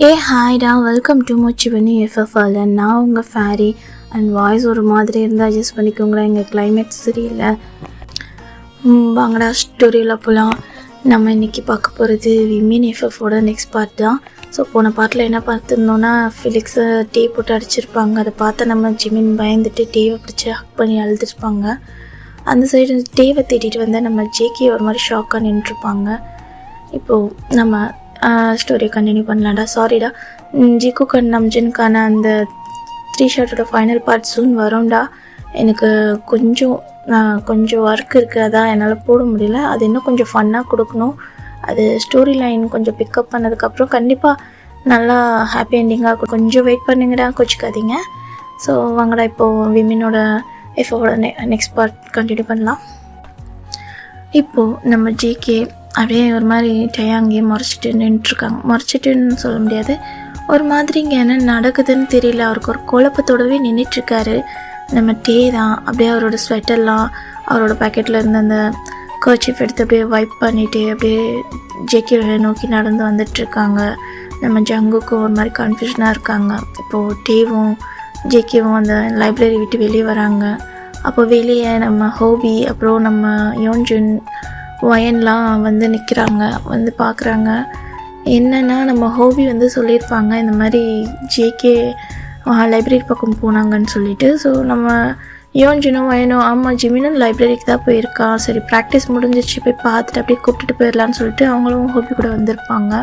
ஹாய்டா, welcome to மொச்சிபனி எஃப்எஃப்ஆல். நான் உங்கள் fairy and voice ஒரு மாதிரி இருந்தால் அட்ஜஸ்ட் பண்ணிக்கோங்களேன். எங்கள் கிளைமேட் சரியில்லை. வாங்கடா ஸ்டோரியில் போகலாம். நம்ம இன்றைக்கி பார்க்க போகிறது விமின் எஃப்எஃபோட நெக்ஸ்ட் பார்ட் தான். ஸோ போன பார்ட்டில் என்ன பார்த்துருந்தோன்னா, ஃபிலிக்ஸை டீ போட்டு அடிச்சிருப்பாங்க. அதை பார்த்தா நம்ம ஜிமின் பயந்துட்டு டீவை பிடிச்சி ஹக் பண்ணி அழுதுருப்பாங்க. அந்த சைடு டீவை தேடிட்டு வந்து நம்ம ஜேகே ஒரு மாதிரி ஷாக்காக நின்றுருப்பாங்க. இப்போது நம்ம ஸ்டோரியை கண்டினியூ பண்ணலாம்டா. சாரிடா, ஜிக்கு கண் நம்ஜனுக்கான அந்த 3 ஷாட்டோட ஃபைனல் பார்ட் சூன் வரும்டா. எனக்கு கொஞ்சம் ஒர்க் இருக்குது, அதான் என்னால் போட முடியல. அது இன்னும் கொஞ்சம் ஃபன்னாக கொடுக்கணும். அது ஸ்டோரி லைன் கொஞ்சம் பிக்கப் பண்ணதுக்கப்புறம் கண்டிப்பாக நல்லா ஹாப்பி என்டிங்காக இருக்கும். கொஞ்சம் வெயிட் பண்ணுங்கடா, கொச்சிக்காதீங்க. ஸோ வாங்கடா, இப்போது விமினோட எஃபோட நெக்ஸ்ட் பார்ட் கண்டினியூ பண்ணலாம். இப்போது நம்ம ஜேகே அப்படியே ஒரு மாதிரி டயாங்கே முறைச்சிட்டு நின்றுருக்காங்க. முறைச்சிட்டுன்னு சொல்ல முடியாது, ஒரு மாதிரி இங்கே என்ன நடக்குதுன்னு தெரியல. அவருக்கு ஒரு குழப்பத்தோடவே நின்றுட்டுருக்காரு. நம்ம டே தான் அப்படியே அவரோட ஸ்வெட்டர்லாம் அவரோட பேக்கெட்டில் இருந்து அந்த கர்ச்சீஃப் எடுத்து அப்படியே வைப் பண்ணிவிட்டு அப்படியே ஜேகே நோக்கி நடந்து வந்துட்டுருக்காங்க. நம்ம ஜங்குக்கும் ஒரு மாதிரி கன்ஃபியூஷனாக இருக்காங்க. இப்போது டேவும் ஜேகேவும் அந்த லைப்ரரி விட்டு வெளியே வராங்க. அப்போ வெளியே நம்ம ஹோபி அப்புறம் நம்ம யோன்ஜுன் வயன்லாம் வந்து நிற்கிறாங்க, வந்து பார்க்குறாங்க. என்னென்னா நம்ம ஹோபி வந்து சொல்லியிருப்பாங்க இந்த மாதிரி ஜேகே லைப்ரரி பக்கம் போனாங்கன்னு சொல்லிட்டு. ஸோ நம்ம யோன்ஜுனும் வயனும் ஆமாம் ஜிமினும் லைப்ரரிக்கு தான் போயிருக்கான், சரி ப்ராக்டிஸ் முடிஞ்சிச்சு போய் பார்த்துட்டு அப்படியே கூப்பிட்டுட்டு போயிடலான்னு சொல்லிட்டு அவங்களும் ஹோபி கூட வந்திருப்பாங்க.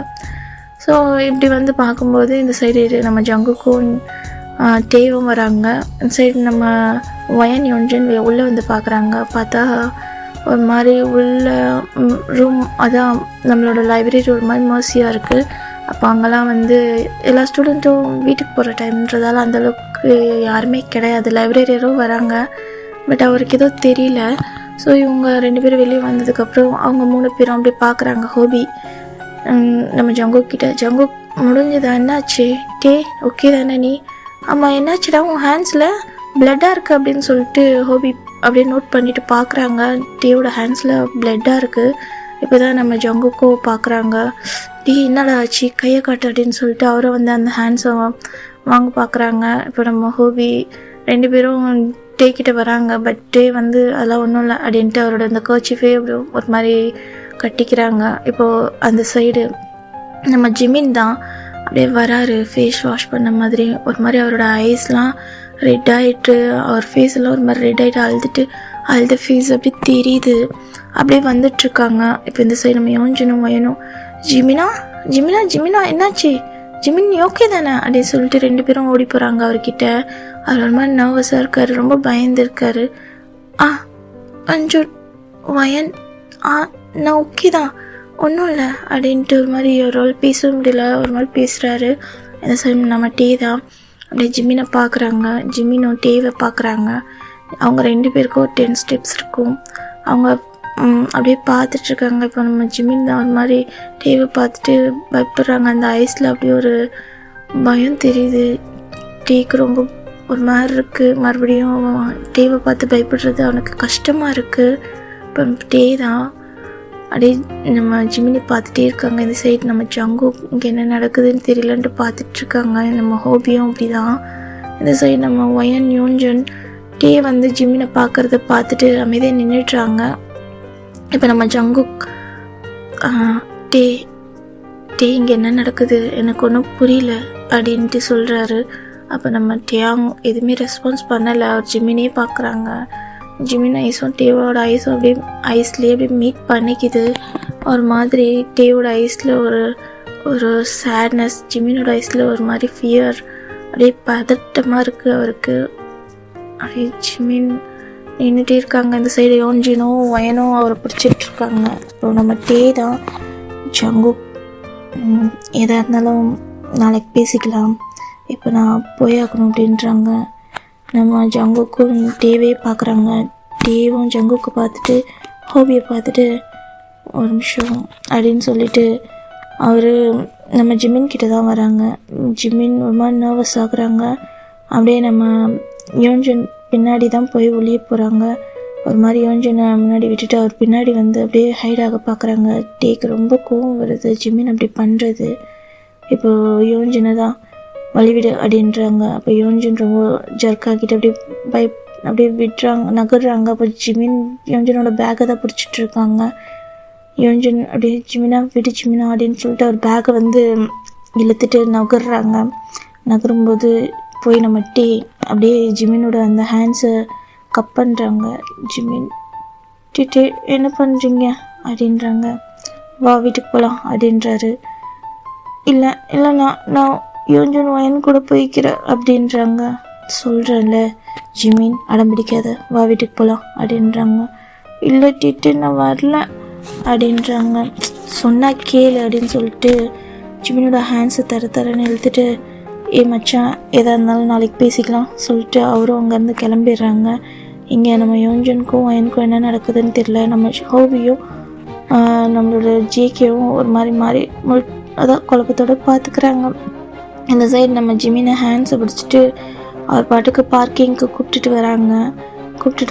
ஸோ இப்படி வந்து பார்க்கும்போது இந்த சைடு நம்ம ஜங்குக்கும் டேவும் வராங்க. இந்த சைடு நம்ம வயன் யோன்ஜுன் உள்ளே வந்து பார்க்குறாங்க. பார்த்தா ஒரு மாதிரி உள்ள ரூம், அதான் நம்மளோட லைப்ரரி ஒரு மாதிரி மர்சியாக இருக்குது. அப்போ அங்கெல்லாம் வந்து எல்லா ஸ்டூடெண்ட்டும் வீட்டுக்கு போகிற டைம்ன்றதால அந்தளவுக்கு யாருமே கிடையாது. லைப்ரரியரும் வராங்க, பட் அவருக்கு ஏதோ தெரியல. ஸோ இவங்க 2 பேரும் வெளியே வந்ததுக்கப்புறம் அவங்க 3 பேரும் அப்படி பார்க்குறாங்க. ஹோபி நம்ம ஜங்குக்கிட்ட, ஜங்கு முடிஞ்சுதா, என்னாச்சு டே, ஓகே தானே நீ? ஆமாம், என்னாச்சுடா உன் ஹேண்ட்ஸில் பிளட்டாக இருக்குது அப்படின்னு சொல்லிட்டு ஹோபி அப்படியே நோட் பண்ணிவிட்டு பார்க்குறாங்க. டேவோட ஹேண்ட்ஸில் பிளட்டாக இருக்குது. இப்போ தான் நம்ம ஜங்குக்கோ பார்க்குறாங்க. டீ என்னடா ஆச்சு, கையை காட்டு அப்படின்னு சொல்லிட்டு அவரை வந்து அந்த ஹேண்ட்ஸை வாங்க பார்க்குறாங்க. இப்போ நம்ம ஹோபி 2 பேரும் டே கிட்ட வராங்க. பட் டே வந்து அதெல்லாம் ஒன்றும் இல்லை அப்படின்ட்டு அவரோட அந்த கர்ச்சீஃபே அப்படி ஒரு மாதிரி கட்டிக்கிறாங்க. இப்போது அந்த சைடு நம்ம ஜிமின் தான் அப்படியே வராரு, ஃபேஸ் வாஷ் பண்ண மாதிரி. ஒரு மாதிரி அவரோட ஐஸ்லாம் ரெட் ஆகிட்டு, அவர் ஃபேஸெல்லாம் ஒரு மாதிரி ரெட் ஆகிட்டு அழுத ஃபேஸ் அப்படியே தெரியுது. அப்படியே வந்துட்டுருக்காங்க. இப்போ இந்த சைடு நம்ம யோன்ஜுனும் வயனும் ஜிமினா ஜிமினா ஜிமினா என்னாச்சு ஜிமின், ஓகே தானே அப்படின்னு சொல்லிட்டு 2 பேரும் ஓடி போகிறாங்க அவர்கிட்ட. அவர் ஒரு மாதிரி நர்வஸாக இருக்கார், ரொம்ப பயந்துருக்காரு. கொஞ்சம் வயன் நான் ஓகே தான், ஒன்றும் இல்லை அப்படின்ட்டு ஒரு மாதிரி ஒரு பேச முடியல, ஒரு மாதிரி பேசுகிறாரு. இந்த சைடு நம்ம டே தான் அப்படியே ஜிமினை பார்க்குறாங்க. ஜிமினும் டேவை பார்க்குறாங்க. அவங்க 2 பேருக்கும் 10 ஸ்டெப்ஸ் இருக்கும். அவங்க அப்படியே பார்த்துட்ருக்காங்க. இப்போ நம்ம ஜிமின் தான் ஒரு மாதிரி டேவை பார்த்துட்டு பயப்படுறாங்க. அந்த ஐஸில் அப்படியே ஒரு பயம் தெரியுது. டேக்கு ரொம்ப ஒரு மாதிரி இருக்குது. மறுபடியும் டேவை பார்த்து பயப்படுறது அவனுக்கு கஷ்டமாக இருக்குது. இப்போ டே தான் அப்படியே நம்ம ஜிமினி பார்த்துட்டே இருக்காங்க. இந்த சைடு நம்ம ஜங்கு இங்கே என்ன நடக்குதுன்னு தெரியலன்ட்டு பார்த்துட்ருக்காங்க. நம்ம ஹோபியும் அப்படி தான். இந்த சைடு நம்ம வயன் யோன்ஜுன் டே வந்து ஜிமினை பார்க்குறத பார்த்துட்டு அமைதியாக நின்றுட்றாங்க. இப்போ நம்ம ஜங்கு டே டே இங்கே என்ன நடக்குது, எனக்கு ஒன்றும் புரியல அப்படின்ட்டு சொல்கிறாரு. அப்போ நம்ம டேங் எதுவுமே ரெஸ்பான்ஸ் பண்ணலை. அவர் ஜிமினே பார்க்குறாங்க. ஜிமின் ஐஸும் டேவோட ஐஸும் அப்படியே ஐஸ்லேயே அப்படியே மீட் பண்ணிக்குது. ஒரு மாதிரி டேவோட ஐஸில் ஒரு சேட்னஸ், ஜிமினோட ஐஸில் ஒரு மாதிரி ஃபியர், அப்படியே பதட்டமாக இருக்குது அவருக்கு. அப்படியே ஜிமின் நின்றுட்டே இருக்காங்க. இந்த சைடு யோன்ஜினும் வயனும் அவரை பிடிச்சிட்ருக்காங்க. அப்புறம் நம்ம டே தான் ஜங்கு எதாக இருந்தாலும் நாளைக்கு பேசிக்கலாம், இப்போ நான் போயாகணும் அப்படின்றாங்க. நம்ம ஜங்குக்கும் டேவே பார்க்குறாங்க. டேவும் ஜங்குக்கு பார்த்துட்டு ஹோபியை பார்த்துட்டு ஒரு நிமிஷம் அப்படின்னு சொல்லிட்டு அவர் நம்ம ஜிமின் கிட்ட தான் வராங்க. ஜிமின் ஒரு மாதிரி நர்வஸ் ஆகுறாங்க. அப்படியே நம்ம யோன்ஜுன் பின்னாடி தான் போய் ஒளிய போகிறாங்க. ஒரு மாதிரி யோன்ஜுனை முன்னாடி விட்டுட்டு அவர் பின்னாடி வந்து அப்படியே ஹைடாக பார்க்குறாங்க. டேக்கு ரொம்ப கோவம் வருது ஜிமின் அப்படி பண்ணுறது. இப்போது யோன்ஜினை தான் வழிவிடு அப்படின்றாங்க. அப்போ யோன்ஜின் ரொம்ப ஜர்க்காகிட்டு அப்படியே நகர்றாங்க. அப்போ ஜிமின் யோன்ஜினோட பேக்கை தான் பிடிச்சிட்டு இருக்காங்க. யோன்ஜின் அப்படியே ஜிமினா விடு ஜிமினா அப்படின்னு சொல்லிட்டு அவர் பேக்கை இழுத்துட்டு நகர்றாங்க. நகரும்போது போய் நம்ம அப்படியே ஜிமினோட அந்த ஹேண்ட்ஸை கப் பண்ணுறாங்க. ஜிமின் டே என்ன பண்ணுறீங்க அப்படின்றாங்க. வா வீட்டுக்கு போகலாம் அப்படின்றாரு. இல்லை நான் யோன்ஜின் வயன் கூட போய்க்கிறேன் அப்படின்றாங்க. சொல்கிறேன்ல ஜிமின் அடம்பிடிக்காத, வா வீட்டுக்கு போகலாம் அப்படின்றாங்க. இல்லை நான் வரல அப்படின்றாங்க. சொன்னால் கேளு அப்படின்னு சொல்லிட்டு ஜிமினோட ஹேண்ட்ஸை தரன்னு இழுத்துட்டு மச்சான் எதாக இருந்தாலும் நாளைக்கு பேசிக்கலாம் சொல்லிட்டு அவரும் அங்கேருந்து கிளம்பிடுறாங்க. இங்கே நம்ம யோன்ஜனுக்கும் வயனுக்கும் என்ன நடக்குதுன்னு தெரியல. நம்ம ஹோபியும் நம்மளோட ஜேகேவும் ஒரு மாதிரி அதான் குழப்பத்தோடு பார்த்துக்கிறாங்க. இந்த சைடு நம்ம ஜிமினை ஹேண்ட்ஸை பிடிச்சிட்டு அவர் பாட்டுக்கு பார்க்கிங்க்கு கூப்பிட்டுட்டு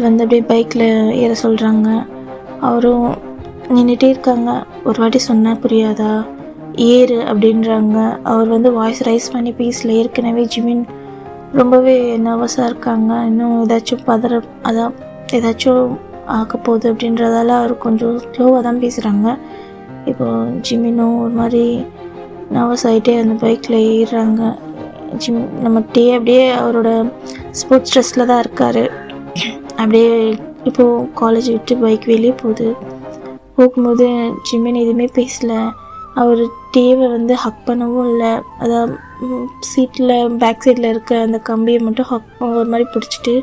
வந்து அப்படியே பைக்கில் ஏற சொல்கிறாங்க. அவரும் நின்றுட்டே இருக்காங்க. ஒரு வாட்டி சொன்னால் புரியாதா, ஏறு அப்படின்றாங்க. அவர் வாய்ஸ் ரைஸ் பண்ணி பீஸில் ஏற்கனவே ஜிமின் ரொம்பவே நர்வஸாக இருக்காங்க. இன்னும் ஏதாச்சும் அதான் ஏதாச்சும் ஆக்க போகுது அப்படின்றதால அவர் கொஞ்சம் ஸ்லோவாக தான் பேசுகிறாங்க. இப்போது ஜிமினும் ஒரு மாதிரி நர்வஸ் ஆகிட்டே அந்த பைக்கில் ஏறுறாங்க. நம்ம அப்படியே அவரோட ஸ்போர்ட்ஸ் ட்ரெஸ்ஸில் தான் இருக்கார். அப்படியே இப்போது காலேஜ் விட்டு பைக் வெளியே போகும்போது ஜிமின் எதுவுமே பேசலை. அவர் டேவை ஹக் பண்ணவும் இல்லை. அதான் சீட்டில் பேக் சைடில் இருக்க அந்த கம்பியை மட்டும் ஒரு மாதிரி பிடிச்சிட்டு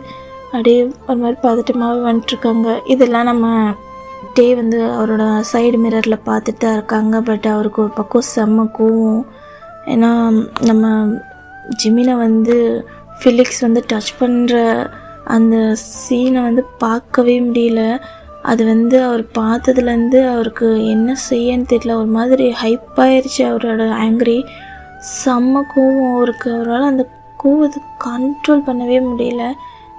அப்படியே ஒரு மாதிரி பதட்டமாகவே வந்துட்டுருக்காங்க. இதெல்லாம் நம்ம டே அவரோட சைடு மிரரில் பார்த்துட்டு தான் இருக்காங்க. பட் அவருக்கு ஒரு பக்கம் செம்ம கோவம். ஏன்னா நம்ம ஜிமினை ஃபிலிக்ஸ் டச் பண்ணுற அந்த சீனை பார்க்கவே முடியல. அது அவர் பார்த்ததுலேருந்து அவருக்கு என்ன செய்யன்னு தெரியல. ஒரு மாதிரி ஹைப்பாயிருச்சு அவரோட ஆங்க்ரி. செம்ம கோவம் அவருக்கு. அவரால் அந்த கோவத்தை கண்ட்ரோல் பண்ணவே முடியல.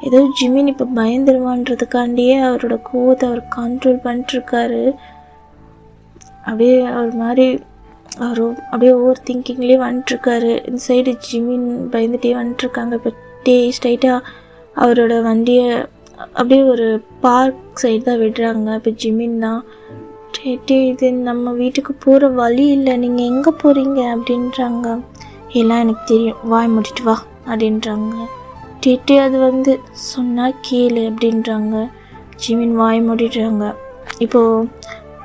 ஏதோ ஜிமின் இப்போ பயந்துருவான்றதுக்காண்டியே அவரோட கோவத்தை அவர் கண்ட்ரோல் பண்ணிட்டுருக்காரு. அப்படியே அவர் அப்படியே ஓவர் திங்கிங்லேயே வந்துட்டுருக்காரு. இந்த சைடு ஜிமின் பயந்துகிட்டே வந்துட்டுருக்காங்க. இப்போ ஸ்ட்ரைட்டாக அவரோட வண்டியை அப்படியே ஒரு பார்க் சைடு தான் விடுறாங்க. இப்போ ஜிமின் தான் இது நம்ம வீட்டுக்கு போகிற வழி இல்லை, நீங்கள் எங்கே போகிறீங்க அப்படின்றாங்க. எல்லாம் எனக்கு தெரியும், வாய் முடிட்டு வா அப்படின்றாங்க. அது சொன்னால் கேளு அப்படின்றாங்க. ஜிமின் வாய் மூடிடுறாங்க. இப்போது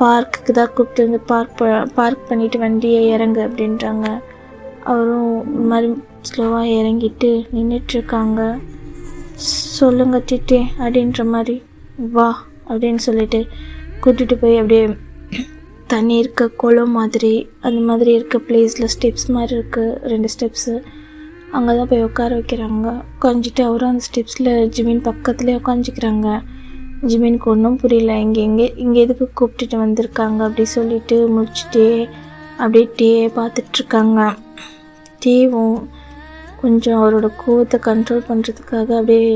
பார்க்குக்கு தான் கூப்பிட்டு பார்க் பண்ணிவிட்டு வண்டியை இறங்கு அப்படின்றாங்க. அவரும் ஒரு மாதிரி ஸ்லோவாக இறங்கிட்டு நின்றுட்டுருக்காங்க. சொல்லுங்க அப்படின்ற மாதிரி வா அப்படின்னு சொல்லிட்டு கூட்டிகிட்டு போய் அப்படியே தண்ணி இருக்க குளம் அந்த மாதிரி இருக்க பிளேஸில் ஸ்டெப்ஸ் மாதிரி இருக்குது, 2 ஸ்டெப்ஸு. அங்கே தான் போய் உட்கார வைக்கிறாங்க. உட்காந்துட்டு அவரும் அந்த ஸ்டெப்ஸில் ஜிமின் பக்கத்துலேயே உட்காந்துக்கிறாங்க. ஜிமினுக்கு ஒன்றும் புரியல, இங்கே எதுக்கு கூப்பிட்டுட்டு வந்திருக்காங்க அப்படி சொல்லிட்டு முடிச்சுட்டே அப்படியே பார்த்துட்ருக்காங்க. டேவும் கொஞ்சம் அவரோட கோவத்தை கண்ட்ரோல் பண்ணுறதுக்காக அப்படியே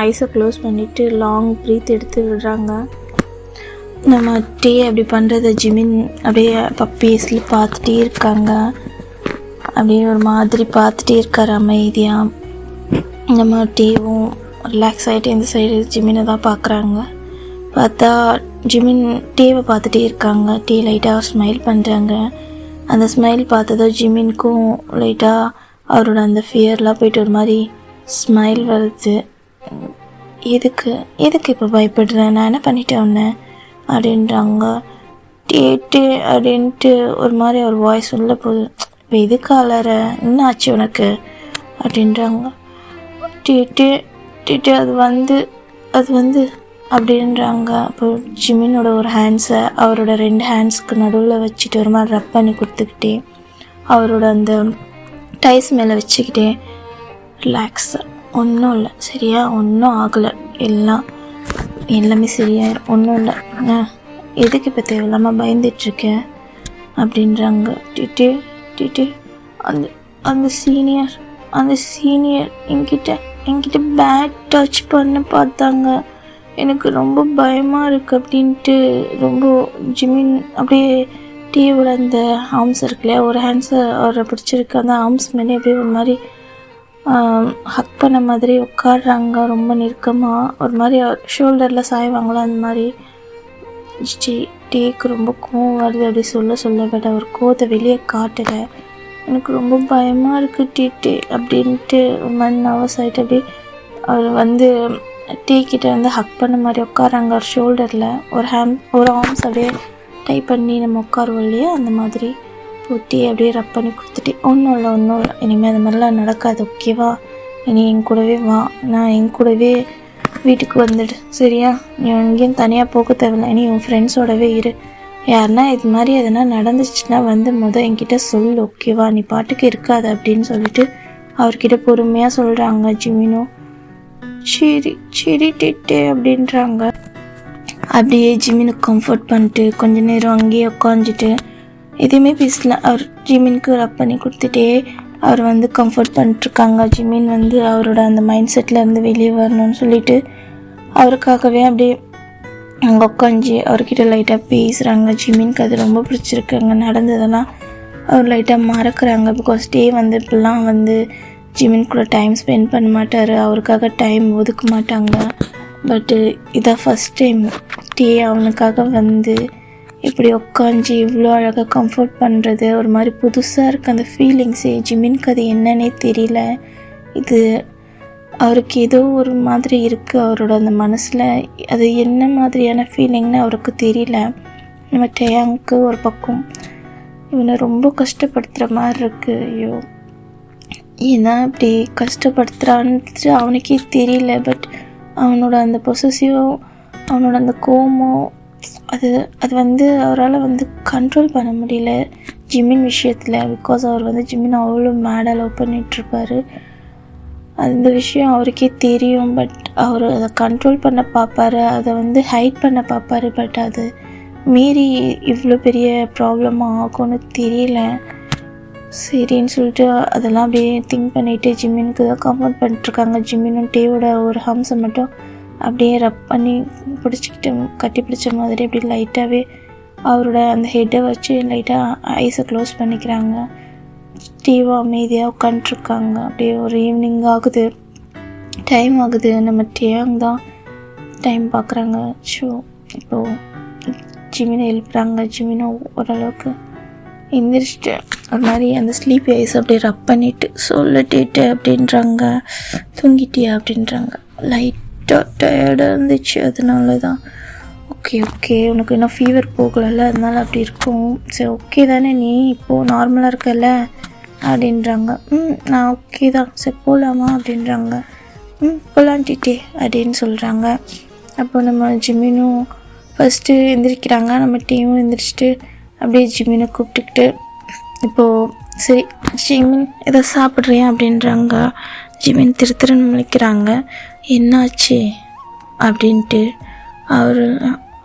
ஐஸை க்ளோஸ் பண்ணிவிட்டு லாங் ப்ரீத் எடுத்து விடுறாங்க. நம்ம அப்படி பண்ணுறத ஜிமின் அப்படியே பப்பீஸில் பார்த்துட்டே இருக்காங்க. அப்படியே ஒரு மாதிரி பார்த்துட்டே இருக்கார் அமைதியாக. நம்ம டேவும் ரிலாக்ஸ் ஆகிட்டு இந்த சைடு ஜிமினை தான் பார்க்குறாங்க. பார்த்தா ஜிமின் டேவை பார்த்துட்டே இருக்காங்க. லைட்டாக ஸ்மைல் பண்ணுறாங்க. அந்த ஸ்மைல் பார்த்ததோ ஜிமினுக்கும் லைட்டாக அவரோட அந்த ஃபியர்லாம் போய்ட்டு ஒரு மாதிரி ஸ்மைல் வருது. எதுக்கு இப்போ பயப்படுறேன், நான் என்ன பண்ணிட்டேன் ஒன்று அப்படின்றாங்க. அப்படின்ட்டு ஒரு மாதிரி அவர் வாய்ஸ் உள்ள போகுது. இப்போ எதுக்கு அலற, என்ன ஆச்சு உனக்கு அப்படின்றாங்க. அது அப்படின்றாங்க. அப்போ ஜிமினோட ஒரு ஹேண்ட்ஸை அவரோட 2 ஹேண்ட்ஸ்க்கு நடுவில் வச்சுட்டு ஒரு மாதிரி ரப் பண்ணி கொடுத்துக்கிட்டே அவரோட அந்த டைஸ் மேலே வச்சுக்கிட்டே ரிலாக்ஸாக, ஒன்றும் இல்லை சரியா, ஒன்றும் ஆகலை, எல்லாமே சரியாயிடும், ஒன்றும் இல்லை, எதுக்கு இப்போ தேவையில்லாமல் பயந்துட்டுருக்கேன் அப்படின்றாங்க. அந்த சீனியர் என்கிட்ட பேட் டச் பண்ண பார்த்தாங்க, எனக்கு ரொம்ப பயமாக இருக்குது அப்படின்ட்டு ரொம்ப ஜிமின் அப்படியே டீயோட அந்த ஆர்ம்ஸ் இருக்கு இல்லையா, ஒரு ஹேண்ட்ஸை அவரை பிடிச்சிருக்கு, அந்த ஆர்ம்ஸ் மேலே அப்படியே ஒரு மாதிரி ஹக் பண்ண மாதிரி உட்காடுறாங்க. ரொம்ப நெருக்கமாக ஒரு மாதிரி ஷோல்டரில் சாய்வாங்களோ அந்த மாதிரி. டீக்கு ரொம்ப கோவம் வருது அப்படி சொல்ல பட் அவர் கோவத்தை வெளியே காட்டலை. எனக்கு ரொம்ப பயமாக இருக்குது டீ அப்படின்ட்டு ஒரு மாதிரி நர்வஸ் ஆகிட்டு அப்படி அவர் வந்து டீ கிட்ட வந்து ஹக் பண்ண மாதிரி உட்காராங்க. ஒரு ஷோல்டரில் ஒரு ஆர்ம்ஸ் அப்படியே டைப் பண்ணி நம்ம உட்காருவோம் இல்லையா, அந்த மாதிரி டீ அப்படியே ரப் பண்ணி கொடுத்துட்டு, ஒன்றும் இல்லை இனிமேல் அது மாதிரிலாம் நடக்காது, ஓகேவா, இனி என் கூடவே வா, நான் என் கூடவே வீட்டுக்கு வந்துடு, சரியா, நீ எங்கேயும் தனியாக போக தேவையில்லை, இனி உன் ஃப்ரெண்ட்ஸோடவே இரு, யாருன்னா இது மாதிரி எதனா நடந்துச்சுன்னா வந்து என்கிட்ட சொல்லு, ஓகேவா, நீ பாட்டுக்கு இருக்காது அப்படின்னு சொல்லிட்டு அவர்கிட்ட பொறுமையாக சொல்கிறாங்க ஜிமினும். சரி டிட்டே அப்படின்றாங்க. அப்படியே ஜிமினுக்கு கம்ஃபர்ட் பண்ணிட்டு கொஞ்ச நேரம் அங்கேயே உட்காந்துட்டு எதுவுமே பேசல. அவர் ஜிமினுக்கு ரப் பண்ணி கொடுத்துட்டே அவர் வந்து கம்ஃபர்ட் பண்ணிட்டுருக்காங்க. ஜிமின் வந்து அவரோட அந்த மைண்ட் செட்லேருந்து வெளியே வரணும்னு சொல்லிட்டு அவருக்காகவே அப்படியே அங்கே உட்காந்து அவர்கிட்ட லைட்டாக பேசுகிறாங்க. ஜிமினுக்கு அது ரொம்ப பிடிச்சிருக்கு. அங்கே நடந்ததெல்லாம் அவர் லைட்டாக மறக்கிறாங்க. பிகாஸ் வந்து இப்படிலாம் வந்து ஜிமின் கூட டைம் ஸ்பெண்ட் பண்ண மாட்டார், அவருக்காக டைம் ஒதுக்க மாட்டாங்க. பட்டு இதான் ஃபஸ்ட் டைம் அவனுக்காக வந்து இப்படி உட்காந்து இவ்வளோ அழகாக கம்ஃபர்ட் பண்ணுறது ஒரு மாதிரி புதுசாக இருக்குது அந்த ஃபீலிங்ஸே. ஜிமினுக்கு அது என்னன்னே தெரியல. இது அவருக்கு ஏதோ ஒரு மாதிரி இருக்குது அவரோட அந்த மனசில். அது என்ன மாதிரியான ஃபீலிங்னு அவருக்கு தெரியல. நம்ம டேயாங்க்கு ஒரு பக்கம் இவனை ரொம்ப கஷ்டப்படுத்துகிற மாதிரி இருக்குது. ஐயோ, ஏன்னா இப்படி கஷ்டப்படுத்துகிறான்னு அவனுக்கே தெரியல. பட் அவனோட அந்த பொசசிவோ அவனோட அந்த கோமோ அது வந்து அவரால் வந்து கண்ட்ரோல் பண்ண முடியல ஜிமின் விஷயத்தில். பிகாஸ் அவர் வந்து ஜிமின் அவ்வளோ மேடாக லவ் பண்ணிகிட்ருப்பார். அந்த விஷயம் அவருக்கே தெரியும். பட் அவர் அதை கண்ட்ரோல் பண்ண பார்ப்பார், அதை வந்து ஹைட் பண்ண பார்ப்பார். பட் அது மீறி இவ்வளோ பெரிய ப்ராப்ளமாக ஆகும்னு தெரியல. சரின்னு சொல்லிட்டு அதெல்லாம் அப்படியே திங்க் பண்ணிவிட்டு ஜிமினுக்கு தான் கம்ஃபர்ட் பண்ணிட்டுருக்காங்க. ஜிமினும் டேவோட ஒரு ஹம்ஸை மட்டும் அப்படியே ரப் பண்ணி பிடிச்சிக்கிட்டு கட்டி பிடிச்ச மாதிரி அப்படி லைட்டாகவே அவரோட அந்த ஹெட்டை வச்சு லைட்டாக ஐஸை க்ளோஸ் பண்ணிக்கிறாங்க. டீவோ அமைதியாக உட்காந்துட்ருக்காங்க. அப்படியே ஒரு ஈவினிங் ஆகுது, டைம் ஆகுது. நம்ம டேயாங் தான் டைம் பார்க்குறாங்க. ஸோ இப்போது ஜிமினை எழுப்புறாங்க. ஜிமினை ஓரளவுக்கு எந்திரிச்சிட்டு ஒரு மாதிரி அந்த ஸ்லீப்பி ஐஸ் அப்படியே ரப் பண்ணிவிட்டு சொல்லிட்டு அப்படின்றாங்க, தூங்கிட்டியா அப்படின்றாங்க. லைட்டாக டயர்டாக இருந்துச்சு, அதனால தான். ஓகே உனக்கு இன்னும் ஃபீவர் போகலைல்ல, அதனால அப்படி இருக்கும். சரி ஓகே தானே, நீ இப்போது நார்மலாக இருக்கல அப்படின்றாங்க. நான் ஓகே தான், சரி போகலாமா அப்படின்றாங்க. போகலான்ட்டிட்டே அப்படின்னு சொல்கிறாங்க. அப்போ நம்ம ஜிமினும் ஃபஸ்ட்டு எந்திரிக்கிறாங்க. நம்ம டீமும் எந்திரிச்சிட்டு அப்படியே ஜிமினை கூப்பிட்டுக்கிட்டு இப்போது சரி ஜிமின் எதை சாப்பிட்றியா அப்படின்றாங்க. ஜிமின் திருத்திரன்னு முழிக்கிறாங்க. என்னாச்சு அப்படின்ட்டு அவர்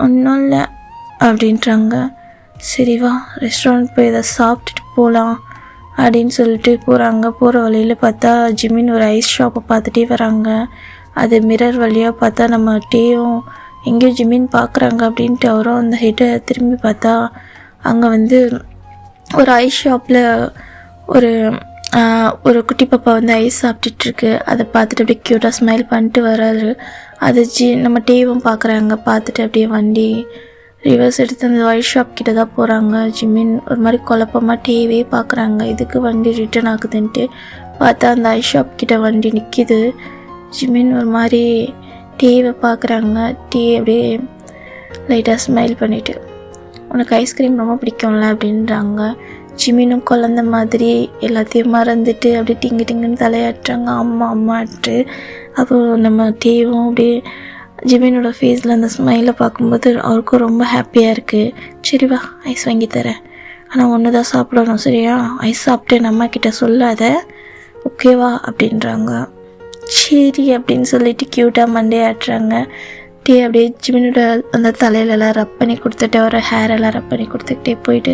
ஒன்றும் இல்லை அப்படின்றாங்க. சரி வா ரெஸ்டாரண்ட் போய் எதை சாப்பிட்டுட்டு போகலாம் அப்படின்னு சொல்லிட்டு போகிறாங்க. போகிற வழியில் பார்த்தா ஜிமின் ஒரு ஐஸ் ஷாப்பை பார்த்துட்டே வராங்க. அது மிரர் வழியாக பார்த்தா நம்ம டேயும் எங்கேயோ ஜிமின் பார்க்குறாங்க அப்படின்ட்டு அவரும் அந்த ஹெட்டை திரும்பி பார்த்தா அங்கே வந்து ஒரு ஐஸ் ஷாப்பில் ஒரு குட்டி பாப்பா வந்து ஐஸ் சாப்பிட்டுட்ருக்கு. அதை பார்த்துட்டு அப்படியே க்யூட்டாக ஸ்மைல் பண்ணிட்டு வராரு. அது நம்ம டேவும் பார்க்குறாங்க. பார்த்துட்டு அப்படியே வண்டி ரிவர்ஸ் எடுத்து அந்த ஐஸ் ஷாப் கிட்ட தான் போகிறாங்க. ஜிமின் ஒரு மாதிரி குழப்பமாக டேவே பார்க்குறாங்க. இதுக்கு வண்டி ரிட்டர்ன் ஆகுதுன்ட்டு பார்த்தா அந்த ஐஸ் ஷாப் கிட்ட வண்டி நிற்கிது. ஜிமின் ஒரு மாதிரி டேவை பார்க்குறாங்க. டே அப்படியே லைட்டாக ஸ்மைல் பண்ணிவிட்டு உனக்கு ஐஸ்கிரீம் ரொம்ப பிடிக்கும்ல அப்படின்றாங்க. ஜிமினும் குழந்த மாதிரி எல்லாத்தையும் மறந்துட்டு அப்படியே டிங்குன்னு தலையாட்டுறாங்க. அம்மாட்டு அப்போது நம்ம டேவும் அப்படியே ஜிமினோட ஃபேஸில் அந்த ஸ்மைலை பார்க்கும்போது அவருக்கும் ரொம்ப ஹாப்பியாக இருக்குது. சரி வா ஐஸ் வாங்கி தரேன், ஆனால் ஒன்று தான் சாப்பிடணும் சரியா, ஐஸ் சாப்பிட்டு நம்ம கிட்ட சொல்லாத ஓகேவா அப்படின்றாங்க. சரி அப்படின்னு சொல்லிட்டு க்யூட்டாக மண்டே ஆட்டுறாங்க. டே அப்படியே ஜிமினோட அந்த தலையிலலாம் ரப் பண்ணி கொடுத்துட்டு அவரை ஹேரெல்லாம் ரப் பண்ணி கொடுத்துக்கிட்டே போயிட்டு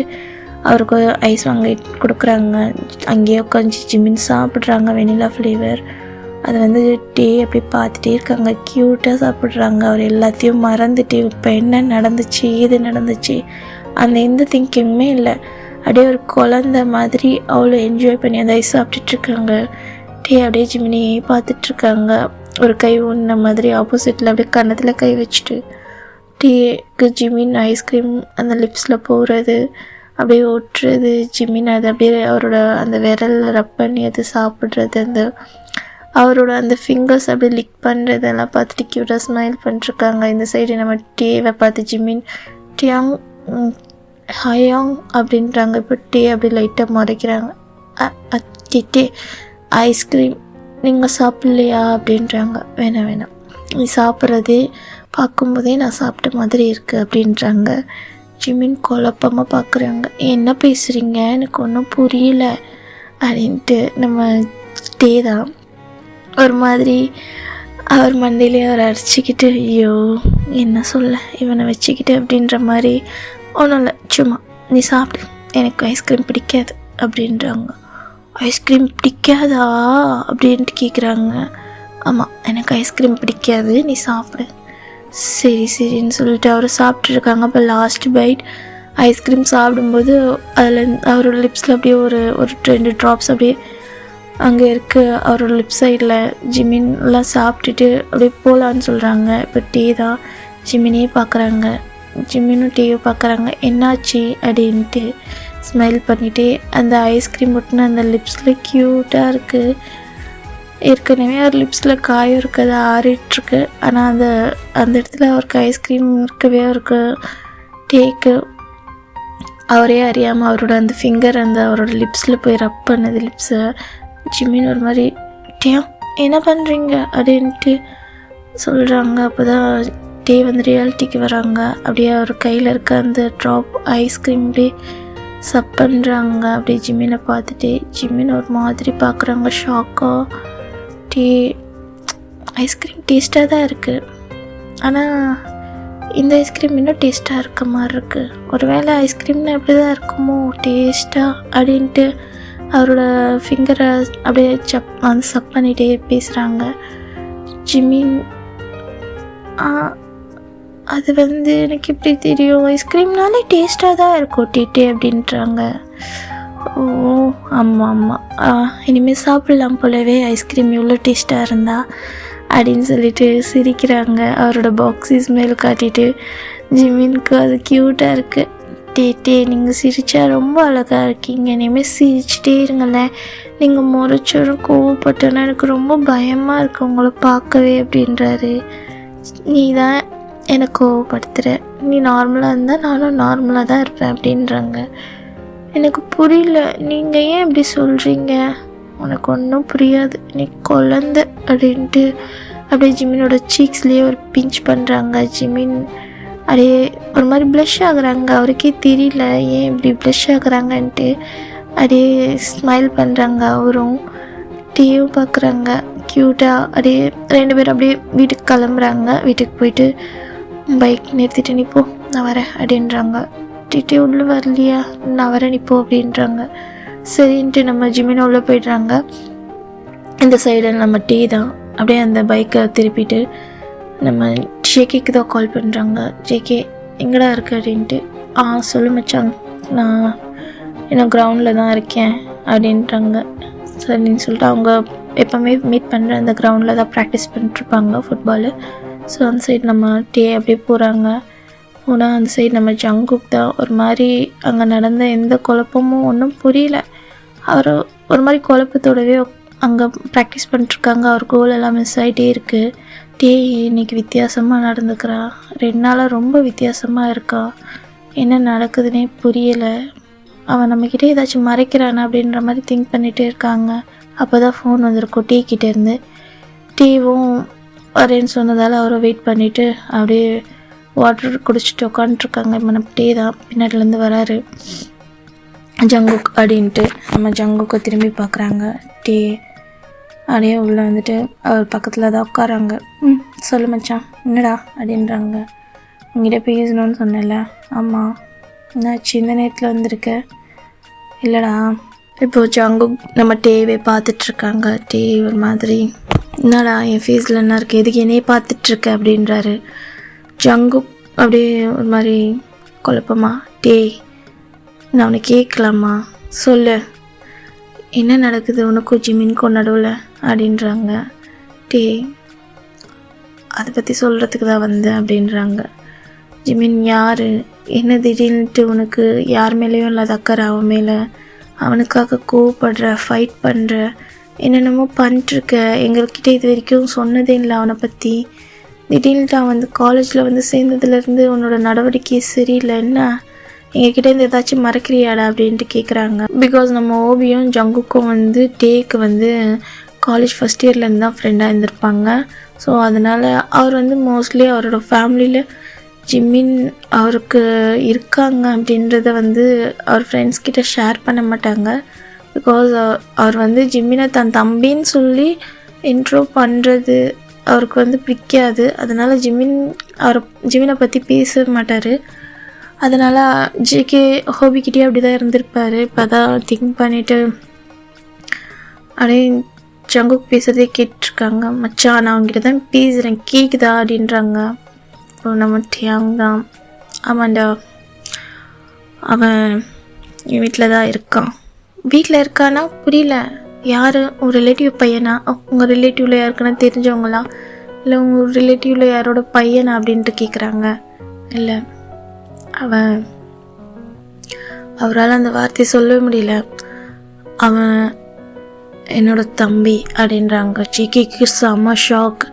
அவருக்கு ஐஸ் வாங்கி கொடுக்குறாங்க. அங்கேயே உட்காந்து ஜிமின் சாப்பிட்றாங்க வெனிலா ஃப்ளேவர். அது வந்து டே அப்படி பார்த்துட்டே இருக்காங்க, க்யூட்டாக சாப்பிட்றாங்க. அவர் எல்லாத்தையும் மறந்துட்டு இப்போ என்ன நடந்துச்சு ஏது நடந்துச்சு அந்த எந்த திங்கிங்குமே இல்லை. அப்படியே ஒரு குழந்த மாதிரி அவ்வளோ என்ஜாய் பண்ணி அந்த ஐஸ் சாப்பிட்டுட்ருக்காங்க. டீ அப்படியே ஜிமினியே பார்த்துட்ருக்காங்க. ஒரு கை ஒன்ன மாதிரி ஆப்போசிட்டில் அப்படியே கன்னத்தில் கை வச்சுட்டு டீக்கு ஜிமின் ஐஸ்கிரீம் அந்த லிப்ஸில் போகிறது, அப்படியே ஒட்டுறது. ஜிமின் அது அப்படியே அவரோட அந்த விரலில் ரப் பண்ணி அது சாப்பிட்றது, அந்த அவரோட அந்த ஃபிங்கர்ஸ் அப்படியே லிக் பண்ணுறதெல்லாம் பார்த்துட்டு க்யூட்டாக ஸ்மைல் பண்ணிட்டுருக்காங்க. இந்த சைடு நம்ம டீவை பார்த்து ஜிமின் டியாங் ஹயாங் அப்படின்றாங்க. இப்போ டீ அப்படியே லைட்டாக முறைக்கிறாங்க. டே ஐஸ்கிரீம் நீங்கள் சாப்பிட்லையா அப்படின்றாங்க. வேணாம் நீ சாப்பிட்றதே பார்க்கும்போதே நான் சாப்பிட்ட மாதிரி இருக்குது அப்படின்றாங்க. ஜிமின் குழப்பமாக பார்க்குறாங்க. என்ன பேசுகிறீங்க, எனக்கு ஒன்றும் புரியல அப்படின்ட்டு நம்ம டே தான் ஒரு மாதிரி அவர் மண்டையிலே அவர் அடிச்சுக்கிட்டு ஐயோ என்ன சொல்ல இவனை வச்சுக்கிட்டு அப்படின்ற மாதிரி. ஒன்றும் இல்லை, சும்மா நீ சாப்பிடு, எனக்கு ஐஸ்கிரீம் பிடிக்காது அப்படின்றாங்க. ஐஸ்கிரீம் பிடிக்காதா அப்படின்ட்டு கேட்குறாங்க. ஆமாம், எனக்கு ஐஸ்கிரீம் பிடிக்காது, நீ சாப்பிடு. சரின்னு சொல்லிட்டு அவர் சாப்பிட்ருக்காங்க. அப்போ லாஸ்ட் பைட் ஐஸ்கிரீம் சாப்பிடும்போது அதில் அவரோட லிப்ஸில் அப்படியே ஒரு 2 ட்ராப்ஸ் அப்படியே அங்கே இருக்குது அவரோட லிப் சைடில். ஜிமின்லாம் சாப்பிட்டுட்டு அப்படியே போகலான்னு சொல்கிறாங்க. இப்போ டீ தான் ஜிமினே பார்க்குறாங்க. ஜிமினும் டீயை பார்க்குறாங்க. என்னாச்சு அப்படின்ட்டு ஸ்மைல் பண்ணிவிட்டு அந்த ஐஸ்கிரீம் ஒட்டின அந்த லிப்ஸில் க்யூட்டாக இருக்குது. ஏற்கனவே அவர் லிப்ஸில் காயம் இருக்குது, ஆறிட்டுருக்கு. ஆனால் அந்த இடத்துல அவருக்கு ஐஸ்கிரீம் இருக்கவே அவருக்கு டேக்கு அவரே அறியாமல் அவரோட அந்த ஃபிங்கர் அந்த அவரோட லிப்ஸில் போய் ரப் பண்ணது லிப்ஸை. ஜிமின் ஒரு மாதிரி டே என்ன பண்ணுறீங்க அப்படின்ட்டு சொல்கிறாங்க. அப்போ தான் டே வந்து ரியாலிட்டிக்கு வராங்க. அப்படியே அவர் கையில் இருக்க அந்த ட்ராப் ஐஸ்கிரீம் அப்படியே சப் பண்ணுறாங்க. அப்படியே ஜிமினை பார்த்துட்டு ஜிமின் ஒரு மாதிரி பார்க்குறாங்க ஷாக்காக. டீ ஐஸ்கிரீம் டேஸ்ட்டாக தான் இருக்குது, ஆனால் இந்த ஐஸ்கிரீம் இன்னும் டேஸ்ட்டாக இருக்க மாதிரி இருக்குது. ஒரு வேளை ஐஸ்கிரீம்னா எப்படி தான் இருக்குமோ டேஸ்ட்டாக அப்படின்ட்டு அவரோட ஃபிங்கரை அப்படியே சப் பண்ணிகிட்டே பேசுகிறாங்க. ஜிமின் அது வந்து எனக்கு எப்படி தெரியும், ஐஸ்கிரீம்னாலே டேஸ்ட்டாக தான் இருக்கும் டீட்டே அப்படின்றாங்க. ஓ ஆமாம் இனிமேல் சாப்பிட்லாம் போலவே ஐஸ்கிரீம் எவ்வளோ டேஸ்ட்டாக இருந்தா அப்படின்னு சொல்லிட்டு சிரிக்கிறாங்க. அவரோட பாக்ஸி ஸ்மெல் காட்டிட்டு ஜிமினுக்கு அது க்யூட்டாக இருக்குது. டே நீங்கள் சிரித்தா ரொம்ப அழகாக இருக்கீங்க, இனிமேல் சிரிச்சிட்டே இருங்களேன். நீங்கள் முறைச்சோரும் கோவப்பட்டோன்னா எனக்கு ரொம்ப பயமாக இருக்குது உங்களை பார்க்கவே அப்படின்றாரு. நீ தான் எனக்கு கோவப்படுத்துகிற, நீ நார்மலாக இருந்தால் நானும் நார்மலாக தான் இருப்பேன் அப்படின்றாங்க. எனக்கு புரியல, நீங்கள் ஏன் இப்படி சொல்கிறீங்க, உனக்கு ஒன்றும் புரியாது, நீ குழந்தை அப்படின்ட்டு அப்படியே ஜிமினோட சீக்ஸ்லேயே ஒரு பிஞ்ச் பண்ணுறாங்க. ஜிமின் அப்படியே ஒரு மாதிரி ப்ளஷ் ஆகுறாங்க. அவருக்கே தெரியல ஏன் இப்படி ப்ளஷ் ஆகுறாங்கன்ட்டு. அப்படியே ஸ்மைல் பண்ணுறாங்க. அவரும் டீயும் பார்க்குறாங்க க்யூட்டாக. அப்படியே 2 பேரும் அப்படியே வீட்டுக்கு கிளம்புறாங்க. வீட்டுக்கு போயிட்டு பைக் நிறுத்திட்டு நீ போ நான் வரேன் அப்படின்றாங்க. டீட்டே உள்ளே வரலையா, நான் வரேன் நீ போ அப்படின்றாங்க. சரின்ட்டு நம்ம ஜிமின் உள்ளே போய்ட்றாங்க. இந்த சைடு நம்ம டீ தான் அப்படியே அந்த பைக்கை திருப்பிட்டு நம்ம ஜேகேக்கு தான் கால் பண்ணுறாங்க. ஜேகே எங்கடா இருக்கு அப்படின்ட்டு. சொல்லு மச்சான், நான் இன்னும் கிரவுண்டில் தான் இருக்கேன் அப்படின்றாங்க. சரின்னு சொல்லிட்டு அவங்க எப்போவுமே மீட் பண்ணுற அந்த கிரவுண்டில் தான் ப்ராக்டிஸ் பண்ணிட்டுருப்பாங்க ஃபுட்பாலு. ஸோ அந்த சைடு நம்ம டே அப்படியே போகிறாங்க. போனால் அந்த சைடு நம்ம ஜங்குக் தான். ஒரு மாதிரி அங்கே நடந்த எந்த குழப்பமும் ஒன்றும் புரியல. அவர் ஒரு மாதிரி குழப்பத்தோடவே அங்கே ப்ராக்டிஸ் பண்ணிட்டுருக்காங்க. அவர் கோல் எல்லாம் மிஸ் ஆகிட்டே இருக்குது. டே இன்னைக்கு வித்தியாசமாக நடந்துக்கிறா, 2 நாளாக ரொம்ப வித்தியாசமாக இருக்கா, என்ன நடக்குதுன்னே புரியலை, அவன் நம்மக்கிட்டே ஏதாச்சும் மறைக்கிறானா அப்படின்ற மாதிரி திங்க் பண்ணிகிட்டே இருக்காங்க. அப்போ தான் ஃபோன் வந்திருக்கும் டீ கிட்டேருந்து. டீவும் வரேன்னு சொன்னதால் அவரை வெயிட் பண்ணிவிட்டு அப்படியே வாட்டர் குடிச்சிட்டு உட்காந்துட்ருக்காங்க. இப்போ நம்ம டீ தான் பின்னாடிலேருந்து வராரு ஜங்குக் அப்படின்ட்டு. நம்ம ஜங்குக்கை திரும்பி பார்க்குறாங்க. டீ அப்படியே உள்ளே வந்துட்டு அவர் பக்கத்தில் தான் உட்காராங்க. சொல்லு மச்சான் என்னடா அப்படின்றாங்க. உங்ககிட்ட பேசணும்னு சொன்னேன்ல. ஆமாம், என்னாச்சு இந்த நேரத்தில் வந்திருக்க? இல்லைடா, இப்போது ஜங்குக் நம்ம டேவே பார்த்துட்ருக்காங்க. டே ஒரு மாதிரி என்னடா என் ஃபேஸில் என்ன இருக்குது, எதுக்கு என்னையே பார்த்துட்ருக்க அப்படின்றாரு. ஜங்குக் அப்படியே ஒரு மாதிரி குழப்பமா டேய் நான் உன்னை கேட்கலாமா, சொல்லு என்ன நடக்குது உனக்கும் ஜிமின்க்கும் நடுவில் அப்படின்றாங்க. டேய் அதை பற்றி சொல்கிறதுக்கு தான் வந்தேன் அப்படின்றாங்க. ஜிமின் யார், என்ன திடீர்னுட்டு உனக்கு யார் மேலேயும் இல்லாத அக்கறை, அவன் மேலே அவனுக்காக கோவப்படுற, ஃபைட் பண்ணுற, என்னென்னமோ பண்ணிட்டுருக்க, எங்கள்கிட்ட இது வரைக்கும் சொன்னதே இல்லை அவனை பற்றி. திடீர்னுட்டு அவன் வந்து காலேஜில் வந்து சேர்ந்ததுலேருந்து உன்னோட நடவடிக்கையே சரியில்லை, என்ன எங்ககிட்டேருந்து ஏதாச்சும் மறக்கிறியாடா அப்படின்ட்டு கேட்குறாங்க. பிகாஸ் நம்ம ஓபியும் ஜங்குக்கும் வந்து டேக்கு வந்து காலேஜ் ஃபஸ்ட் இயர்லேருந்து தான் ஃப்ரெண்டாக இருந்திருப்பாங்க. ஸோ அதனால் அவர் வந்து மோஸ்ட்லி அவரோட ஃபேமிலியில் ஜிமின் அவருக்கு இருக்காங்க அப்படின்றத வந்து அவர் ஃப்ரெண்ட்ஸ் கிட்ட ஷேர் பண்ண மாட்டாங்க. பிகாஸ் அவர் வந்து ஜிம்மினை தன் தம்பின்னு சொல்லி இன்ட்ரோ பண்ணுறது அவருக்கு வந்து பிடிக்காது. அதனால் ஜிமினை பற்றி பேச மாட்டார். அதனால் ஜேகே ஹோபிக்கிட்டே அப்படி தான் இருந்திருப்பார். இப்போ தான் திங்க் பண்ணிவிட்டு அப்படியே ஜங்குக் பேசுகிறதே கேட்டிருக்காங்க. மச்சான் நான் அவங்ககிட்ட தான் பேசுகிறேன், கேட்குதா அப்படின்றாங்க. இப்போ நம்ம டியாங் தான், ஆமாண்டா அவன் என் வீட்டில் தான் இருக்கான். வீட்டில் இருக்கானா புரியல, யார் உங்கள் ரிலேட்டிவ் பையனா, உங்கள் ரிலேட்டிவில் யாருக்குன்னா தெரிஞ்சவங்களா, இல்லை உங்கள் ரிலேட்டிவில் யாரோட பையனா அப்படின்ட்டு கேட்குறாங்க. இல்லை அவரால் அந்த வார்த்தையை சொல்லவே முடியல, அவன் என்னோட தம்பி அப்படின்றாங்க. ஜிகேக்கு செம்ம ஷாக்,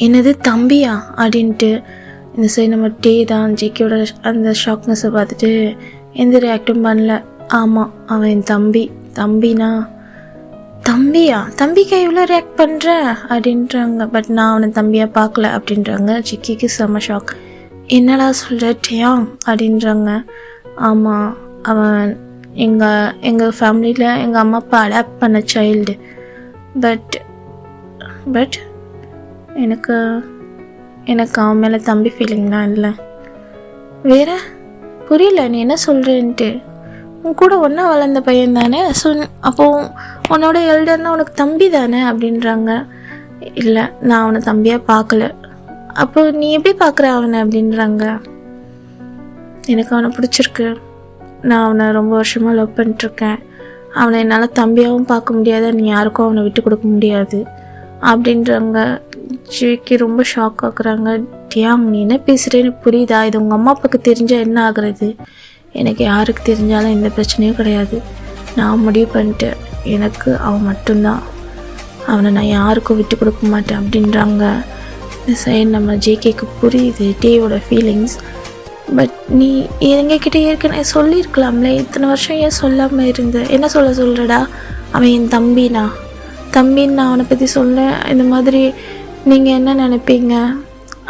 என்னது தம்பியா அப்படின்ட்டு. இந்த சைடு நம்ம டே தான் ஜிகேயோட அந்த ஷாக்னஸை பார்த்துட்டு எந்த ரியாக்டும் பண்ணல. ஆமாம் அவன் என் தம்பி. தம்பினா தம்பியா, தம்பிக்கா இவ்வளோ ரியாக்ட் பண்ணுற அப்படின்றாங்க. பட் நான் அவனை தம்பியாக பார்க்கல அப்படின்றாங்க. ஜிக்கிக்கு செம்ம ஷாக். என்னடா சொல்கிற டேயாங் அப்படின்றாங்க. ஆமாம் அவன் எங்கள் ஃபேமிலியில் எங்கள் அம்மா அப்பா அடாப்ட் பண்ண சைல்டு. பட் எனக்கு அவன் மேலே தம்பி ஃபீலிங்லாம் இல்லை. வேற புரியல நீ என்ன சொல்கிறேன்ட்டு. உன் கூட ஒன்றா வளர்ந்த பையன் தானே, அப்போது உன்னோட எல்டர்னா உனக்கு தம்பி தானே அப்படின்றாங்க. இல்லை நான் அவனை தம்பியாக பார்க்கல. அப்போ நீ எப்படி பார்க்குற அவனை அப்படின்றாங்க. எனக்கு அவனை பிடிச்சிருக்கு, நான் அவனை ரொம்ப வருஷமாக லவ் பண்ணிட்டுருக்கேன், அவனை என்னால் தம்பியாகவும் பார்க்க முடியாது, நீ யாருக்கும் அவனை விட்டு கொடுக்க முடியாது அப்படின்றாங்க. ஜிவிக்கு ரொம்ப ஷாக் ஆகுறாங்க. டியாங் நீ என்ன பேசுகிறேன்னு புரியுதா, இது உங்கள் அம்மா அப்பாவுக்கு தெரிஞ்சால் என்ன ஆகுறது, எனக்கு யாருக்கு தெரிஞ்சாலும் எந்த பிரச்சனையும் கிடையாது, நான் முடிவு பண்ணிட்டேன், எனக்கு அவன் மட்டும்தான், அவனை நான் யாருக்கும் விட்டு கொடுக்க மாட்டேன் அப்படின்றாங்க. இந்த சைடு நம்ம ஜேகேக்கு புரியுது டேயோட ஃபீலிங்ஸ். பட் நீ எங்ககிட்ட ஏற்கனவே சொல்லியிருக்கலாம்ல, இத்தனை வருஷம் ஏன் சொல்லாமல் இருந்த, என்ன சொல்கிறடா, அவன் என் தம்பின்னு நான் அவனை பற்றி சொன்னேன், இந்த மாதிரி நீங்கள் என்ன நினைப்பீங்க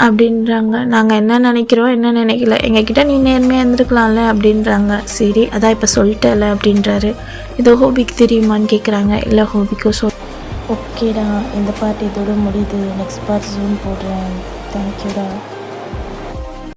அப்படின்றாங்க. நாங்கள் என்ன நினைக்கிறோம் என்ன நினைக்கல, எங்ககிட்ட நீ நேர்மையாக இருந்திருக்கலாம்ல அப்படின்றாங்க. சரி அதான் இப்போ சொல்லிட்டேல அப்படின்றாரு. இதோ ஹோபிக்கு தெரியுமான்னு கேட்குறாங்க. இல்லை ஹோபிக்கும் ஓகேடா இந்த பார்ட் இதோட முடியுது, நெக்ஸ்ட் பார்ட் ஜூம் போடுறேன். தேங்க்யூடா.